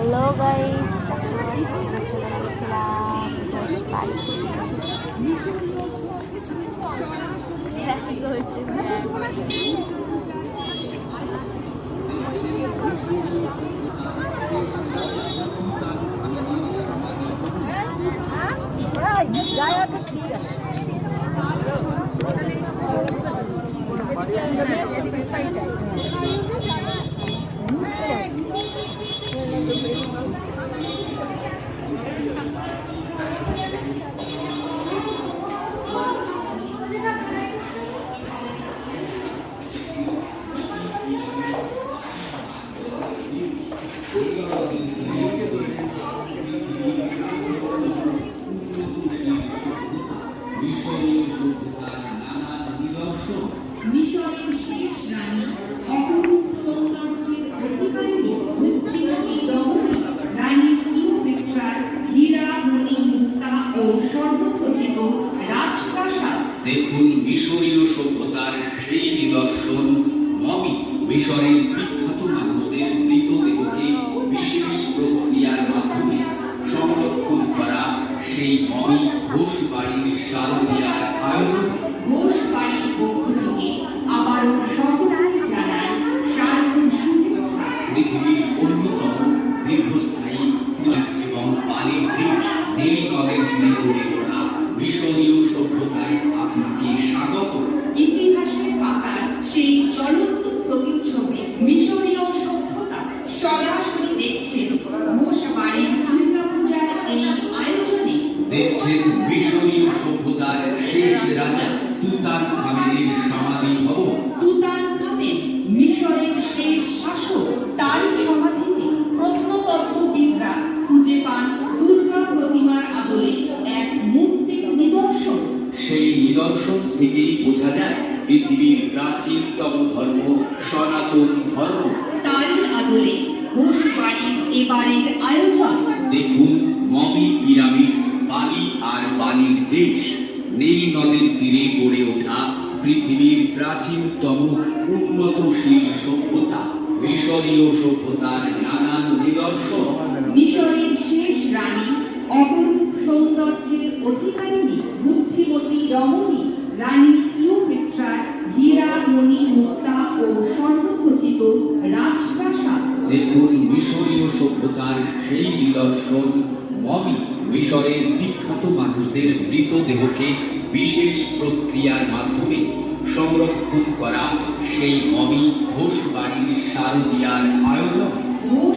Hello guys, চলে গেছিলাম ঘোষ বাড়ি। মিশরের শেষ রানী অপরূপ সৌন্দর্যের অধিকারিণী বুদ্ধিমতী রমণী রানী ক্লিওপেট্রার হীরা মণি মুক্তা ও স্বর্ণখচিত রাজপ্রাসাদ। দেখুন মিশরীয় সভ্যতার সেই নিদর্শন মমি। মিশরের বিখ্যাত মানুষদের মৃতদেহকে বিশেষ প্রক্রিয়ার মাধ্যমে সংরক্ষণ করা সেই মমি ঘোষ বাড়ির শারদীয়ার আয়োজন। ঘোষ বাড়ির পক্ষ থেকে আবারও সকলকে জানাই শারদীয় শুভেচ্ছা। পৃথিবীর অন্যতম দীর্ঘস্থায়ী এবং পানির দেশ নীল নদের তীরে গড়ে ওঠা মিশরীয় সভ্যতায় আপনাকে স্বাগত। ইতিহাসের পাতার সেই জ্বলন্ত প্রতিচ্ছবি মিশরীয় সভ্যতা সরাসরি দেখছেন ঘোষ বাড়ির দুর্গাপূজার এই আয়োজনে। দেখছেন মিশরীয় সভ্যতার শেষ রাজা তুতানখামেনের সমাধি ভবন। তুতানখামেন মিশরের শেষ শাসক, তারই সমাধিতে প্রত্নতত্ত্ববিদরা খুঁজে পান দুর্গা প্রতিমার আদলে এক মূর্তির নিদর্শন। সেই নিদর্শন থেকেই বোঝা যায় পৃথিবীর প্রাচীনতম ধর্ম সনাতন ধর্ম। তারই আদলে ঘোষ বাড়ির এবারের আয়োজন। দেখুন মমি পিরামিড, বালি আর বালির দেশ, নীল নদের তীরে গড়ে ওঠা পৃথিবীর প্রাচীনতম উন্নতশীল সভ্যতা মিশরীয় সভ্যতার নানান নিদর্শন। মিশরের শেষ রানী অপরূপ সৌন্দর্যের অধিকারিণী বুদ্ধিমতী রমণী রানী ক্লিওপেট্রার হীরা মণি মুক্তা ও স্বর্ণখচিত রাজপ্রাসাদ। দেখুন মিশরীয় সভ্যতার সেই নিদর্শন মমি। মিশরের বিখ্যাত মানুষদের মৃতদেহকে বিশেষ প্রক্রিয়ার মাধ্যমে সংরক্ষণ করা সেই মমি ঘোষ বাড়ির শারদীয়ার আয়োজন।